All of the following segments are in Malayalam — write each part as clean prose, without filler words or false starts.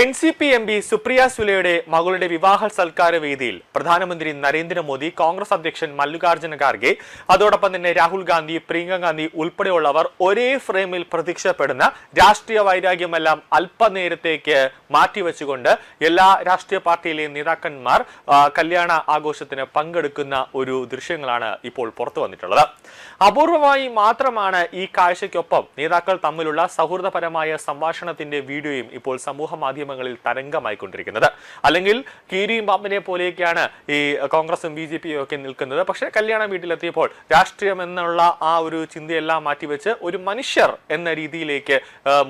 എൻസിപി എംപി സുപ്രിയ സുലെയുടെ മകളുടെ വിവാഹ സൽക്കാര വേദിയിൽ പ്രധാനമന്ത്രി നരേന്ദ്രമോദി, കോൺഗ്രസ് അധ്യക്ഷൻ മല്ലികാർജ്ജുന ഖാർഗെ, അതോടൊപ്പം തന്നെ രാഹുൽ ഗാന്ധി, പ്രിയങ്ക ഗാന്ധി ഉൾപ്പെടെയുള്ളവർ ഒരേ ഫ്രെയിമിൽ പ്രതീക്ഷപ്പെടുന്ന രാഷ്ട്രീയ വൈരാഗ്യമെല്ലാം അല്പനേരത്തേക്ക് മാറ്റിവെച്ചുകൊണ്ട് എല്ലാ രാഷ്ട്രീയ പാർട്ടിയിലെയും നേതാക്കന്മാർ കല്യാണ ആഘോഷത്തിന് പങ്കെടുക്കുന്ന ഒരു ദൃശ്യങ്ങളാണ് ഇപ്പോൾ പുറത്തു വന്നിട്ടുള്ളത്. അപൂർവമായി മാത്രമാണ് ഈ കാഴ്ചയ്ക്കൊപ്പം നേതാക്കൾ തമ്മിലുള്ള സൗഹൃദപരമായ സംഭാഷണത്തിന്റെ വീഡിയോയും ഇപ്പോൾ സമൂഹ മാധ്യമങ്ങളിൽ തരംഗമായിക്കൊണ്ടിരിക്കുന്നത്. അല്ലെങ്കിൽ കീരിയും പാമ്പിനെ പോലെയൊക്കെയാണ് ഈ കോൺഗ്രസും BJPയും ഒക്കെ നിൽക്കുന്നത്. പക്ഷേ കല്യാണ വീട്ടിലെത്തിയപ്പോൾ രാഷ്ട്രീയം എന്നുള്ള ആ ഒരു ചിന്തയെല്ലാം മാറ്റിവെച്ച് ഒരു മനുഷ്യർ എന്ന രീതിയിലേക്ക്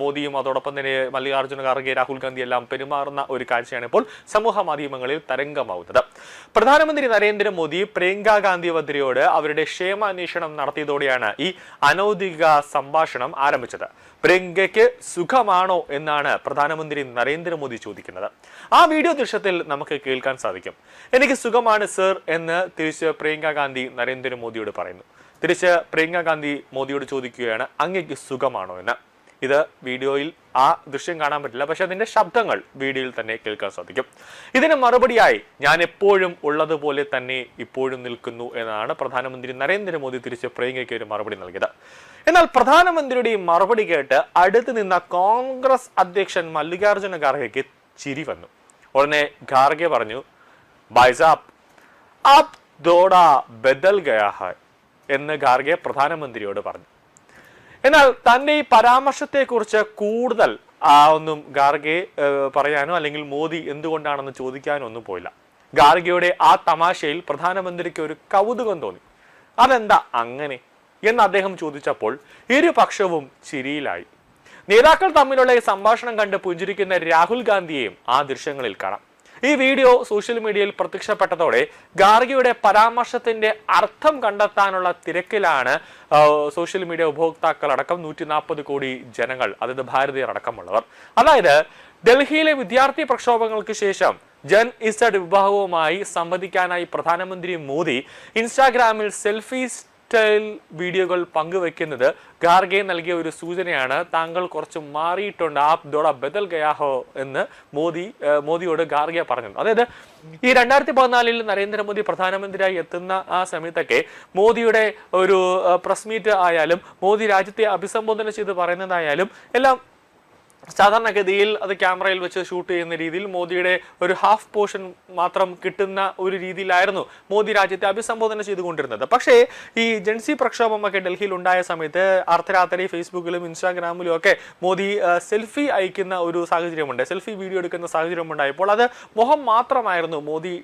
മോദിയും അതോടൊപ്പം തന്നെ മല്ലികാർജ്ജുന ഖാർഗെ, രാഹുൽ ഗാന്ധി എല്ലാം പെരുമാറുന്ന ഒരു കാഴ്ചയാണ് ഇപ്പോൾ സമൂഹ മാധ്യമങ്ങളിൽ തരംഗമാവുന്നത്. പ്രധാനമന്ത്രി നരേന്ദ്രമോദി പ്രിയങ്ക ഗാന്ധി വദ്രയോട് അവരുടെ ക്ഷേമാന്വേഷണം നടത്തിയതോടെയാണ് ഈ അനൗദ്യോഗിക സംഭാഷണം ആരംഭിച്ചത്. പ്രിയങ്കയ്ക്ക് സുഖമാണോ എന്നാണ് പ്രധാനമന്ത്രി നരേന്ദ്രമോദി ചോദിക്കുന്നത്. ആ വീഡിയോ ദൃശ്യത്തിൽ നമുക്ക് കേൾക്കാൻ സാധിക്കും. എനിക്ക് സുഖമാണ് സർ എന്ന് തിരിച്ച് പ്രിയങ്ക ഗാന്ധി നരേന്ദ്രമോദിയോട് പറയുന്നു. തിരിച്ച് പ്രിയങ്ക ഗാന്ധി മോദിയോട് ചോദിക്കുകയാണ്, അങ്ങേക്ക് സുഖമാണോ എന്ന്. ഇത് വീഡിയോയിൽ ആ ദൃശ്യം കാണാൻ പറ്റില്ല, പക്ഷെ അതിന്റെ ശബ്ദങ്ങൾ വീഡിയോയിൽ തന്നെ കേൾക്കാൻ സാധിക്കും. ഇതിന് മറുപടിയായി ഞാൻ എപ്പോഴും ഉള്ളതുപോലെ തന്നെ ഇപ്പോഴും നിൽക്കുന്നു എന്നാണ് പ്രധാനമന്ത്രി നരേന്ദ്രമോദി തിരിച്ച് പ്രിയങ്കയ്ക്ക് ഒരു മറുപടി നൽകിയത്. എന്നാൽ പ്രധാനമന്ത്രിയുടെ ഈ മറുപടി കേട്ട് അടുത്ത് നിന്ന കോൺഗ്രസ് അധ്യക്ഷൻ മല്ലികാർജ്ജുന ഖാർഗെക്ക് ചിരി വന്നു. ഉടനെ ഖാർഗെ പറഞ്ഞു, ഭായ്സാബ് അബ് ദോഡാ ബദൽ ഗയാ ഹൈ എന്ന് ഖാർഗെ പ്രധാനമന്ത്രിയോട് പറഞ്ഞു. എന്നാൽ തന്റെ ഈ പരാമർശത്തെക്കുറിച്ച് കൂടുതൽ ഒന്നും ഖാർഗെ പറയാനോ അല്ലെങ്കിൽ മോദി എന്തുകൊണ്ടാണെന്ന് ചോദിക്കാനോ ഒന്നും പോയില്ല. ഖാർഗെയുടെ ആ തമാശയിൽ പ്രധാനമന്ത്രിക്ക് ഒരു കൗതുകം തോന്നി. അതെന്താ അങ്ങനെ എന്ന് അദ്ദേഹം ചോദിച്ചപ്പോൾ ഇരുപക്ഷവും ചിരിയിലായി. നേതാക്കൾ തമ്മിലുള്ള ഈ സംഭാഷണം കണ്ട് പുഞ്ചിരിക്കുന്ന രാഹുൽ ഗാന്ധിയെയും ആ ദൃശ്യങ്ങളിൽ കാണാം. ഈ വീഡിയോ സോഷ്യൽ മീഡിയയിൽ പ്രത്യക്ഷപ്പെട്ടതോടെ ഖാർഗെയുടെ പരാമർശത്തിന്റെ അർത്ഥം കണ്ടെത്താനുള്ള തിരക്കിലാണ് സോഷ്യൽ മീഡിയ ഉപഭോക്താക്കൾ അടക്കം 140 കോടി ജനങ്ങൾ, അതായത് ഭാരതീയർ അടക്കമുള്ളവർ. അതായത് ഡൽഹിയിലെ വിദ്യാർത്ഥി പ്രക്ഷോഭങ്ങൾക്ക് ശേഷം ജൻ ഇസഡ് വിഭാഗവുമായി സംവദിക്കാനായി പ്രധാനമന്ത്രി മോദി ഇൻസ്റ്റാഗ്രാമിൽ സെൽഫി സ്റ്റൈൽ വീഡിയോകൾ പങ്കുവെക്കുന്നത് ഖാർഗെ നൽകിയ ഒരു സൂചനയാണ്. താങ്കൾ കുറച്ച് മാറിയിട്ടുണ്ട്, ആപ് ദോഡ ബദൽ ഗയാഹോ എന്ന് മോദിയോട് ഖാർഗെ പറഞ്ഞത്. അതായത് ഈ 2014 നരേന്ദ്രമോദി പ്രധാനമന്ത്രിയായി എത്തുന്ന ആ സമയത്തൊക്കെ മോദിയുടെ ഒരു പ്രസ് മീറ്റ് ആയാലും മോദി രാജ്യത്തെ അഭിസംബോധന ചെയ്ത് പറയുന്നതായാലും എല്ലാം സാധാരണഗതിയിൽ അത് ക്യാമറയിൽ വെച്ച് ഷൂട്ട് ചെയ്യുന്ന രീതിയിൽ മോദിയുടെ ഒരു ഹാഫ് പോർഷൻ മാത്രം കിട്ടുന്ന ഒരു രീതിയിലായിരുന്നു മോദി രാജ്യത്തെ അഭിസംബോധന ചെയ്തുകൊണ്ടിരുന്നത്. പക്ഷേ ഈ ജൻസി പ്രക്ഷോഭമൊക്കെ ഡൽഹിയിൽ ഉണ്ടായ സമയത്ത് അർദ്ധരാത്രി ഫേസ്ബുക്കിലും ഇൻസ്റ്റാഗ്രാമിലും ഒക്കെ മോദി സെൽഫി അയക്കുന്ന ഒരു സാഹചര്യമുണ്ട്, സെൽഫി വീഡിയോ എടുക്കുന്ന സാഹചര്യം ഉണ്ടായപ്പോൾ അത് മുഖം മാത്രമായിരുന്നു മോദി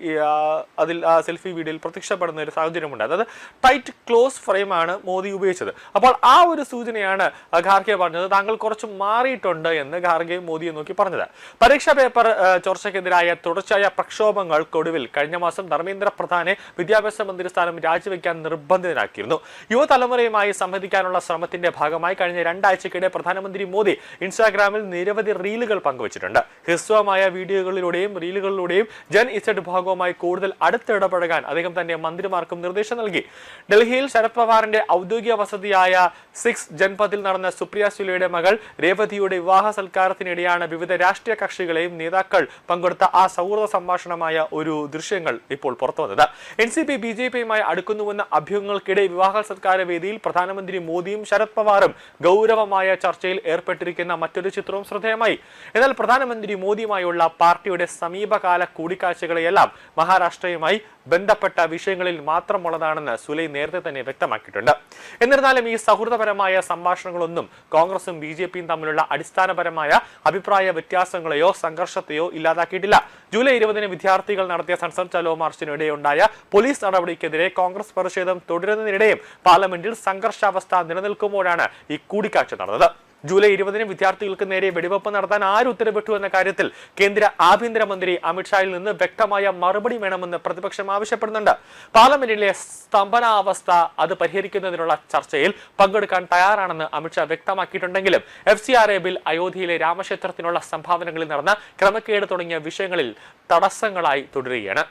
അതിൽ സെൽഫി വീഡിയോയിൽ പ്രത്യക്ഷപ്പെടുന്ന ഒരു സാഹചര്യമുണ്ട്. അതായത് ടൈറ്റ് ക്ലോസ് ഫ്രെയിമാണ് മോദി ഉപയോഗിച്ചത്. അപ്പോൾ ആ ഒരു സൂചനയാണ് ഖാർഗെ പറഞ്ഞത്, താങ്കൾ കുറച്ച് മാറിയിട്ടുണ്ട് എന്ന് ഖാർഗെ മോദിയെ നോക്കി പറഞ്ഞത്. പരീക്ഷാ പേപ്പർ ചോർച്ചയ്ക്കെതിരായ തുടർച്ചയായ പ്രക്ഷോഭങ്ങൾക്കൊടുവിൽ കഴിഞ്ഞ മാസം ധർമ്മേന്ദ്ര പ്രധാനെ വിദ്യാഭ്യാസ മന്ത്രി സ്ഥാനം രാജിവെക്കാൻ നിർബന്ധിതനാക്കിയിരുന്നു. യുവതലമുറയുമായി സംവദിക്കാനുള്ള ശ്രമത്തിന്റെ ഭാഗമായി കഴിഞ്ഞ 2 ആഴ്ചക്കിടെ പ്രധാനമന്ത്രി മോദി ഇൻസ്റ്റാഗ്രാമിൽ നിരവധി റീലുകൾ പങ്കുവച്ചിട്ടുണ്ട്. ഹ്രസ്വമായ വീഡിയോകളിലൂടെയും റീലുകളിലൂടെയും ജൻ ഇസഡ് വിഭാഗവുമായി കൂടുതൽ അടുത്തിടപഴകാൻ അദ്ദേഹം തന്നെ മന്ത്രിമാർക്കും നിർദ്ദേശം നൽകി. ഡൽഹിയിൽ ശരത് പവാറിന്റെ ഔദ്യോഗിക വസതിയായ 6 ജൻപഥിൽ നടന്ന സുപ്രിയ സുലെയുടെ മകൾ രേവതിയുടെ വിവാഹ സൽക്കാരത്തിനിടെയാണ് വിവിധ രാഷ്ട്രീയ കക്ഷികളെയും നേതാക്കൾ പങ്കെടുത്ത ആ സൗഹൃദ സംഭാഷണമായ ഒരു ദൃശ്യങ്ങൾ ഇപ്പോൾ പുറത്തു വന്നത്. എൻസിപി BJPയുമായി അടുക്കുന്നുവെന്ന അഭ്യൂഹങ്ങൾക്കിടെ വിവാഹ സൽക്കാര വേദിയിൽ പ്രധാനമന്ത്രി മോദിയും ശരത് പവാറും ഗൗരവമായ ചർച്ചയിൽ ഏർപ്പെട്ടിരിക്കുന്ന മറ്റൊരു ചിത്രവും ശ്രദ്ധേയമായി. എന്നാൽ പ്രധാനമന്ത്രി മോദിയുമായുള്ള പാർട്ടിയുടെ സമീപകാല കൂടിക്കാഴ്ചകളെയെല്ലാം മഹാരാഷ്ട്രയുമായി ബന്ധപ്പെട്ട വിഷയങ്ങളിൽ മാത്രമുള്ളതാണെന്ന് സുലൈ നേരത്തെ തന്നെ വ്യക്തമാക്കിയിട്ടുണ്ട്. എന്നിരുന്നാലും ഈ സൗഹൃദപരമായ സംഭാഷണങ്ങളൊന്നും കോൺഗ്രസും BJPയും തമ്മിലുള്ള അടിസ്ഥാനപരമായ അഭിപ്രായ വ്യത്യാസങ്ങളെയോ സംഘർഷത്തെയോ ഇല്ലാതാക്കിയിട്ടില്ല. ജൂലൈ 20 വിദ്യാർത്ഥികൾ നടത്തിയ സൻസദ് ചലോ മാർച്ചിനിടെ ഉണ്ടായ പോലീസ് നടപടിക്കെതിരെ കോൺഗ്രസ് പ്രതിഷേധം തുടരുന്നതിനിടെയും പാർലമെന്റിൽ സംഘർഷാവസ്ഥ നിലനിൽക്കുമ്പോഴാണ് ഈ കൂടിക്കാഴ്ച നടന്നത്. ജൂലൈ 20 വിദ്യാർത്ഥികൾക്ക് നേരെ വെടിവെപ്പ് നടത്താൻ ആര് ഉത്തരവിട്ടു എന്ന കാര്യത്തിൽ കേന്ദ്ര ആഭ്യന്തരമന്ത്രി അമിത്ഷായിൽ നിന്ന് വ്യക്തമായ മറുപടി വേണമെന്ന് പ്രതിപക്ഷം ആവശ്യപ്പെടുന്നുണ്ട്. പാർലമെന്റിലെ സ്തംഭനാവസ്ഥ അത് പരിഹരിക്കുന്നതിനുള്ള ചർച്ചയിൽ പങ്കെടുക്കാൻ തയ്യാറാണെന്ന് അമിത്ഷാ വ്യക്തമാക്കിയിട്ടുണ്ടെങ്കിലും FCRA ബിൽ, അയോധ്യയിലെ രാമക്ഷേത്രത്തിനുള്ള സംഭാവനകളിൽ നടന്ന ക്രമക്കേട് തുടങ്ങിയ വിഷയങ്ങളിൽ തടസ്സങ്ങളായി തുടരുകയാണ്.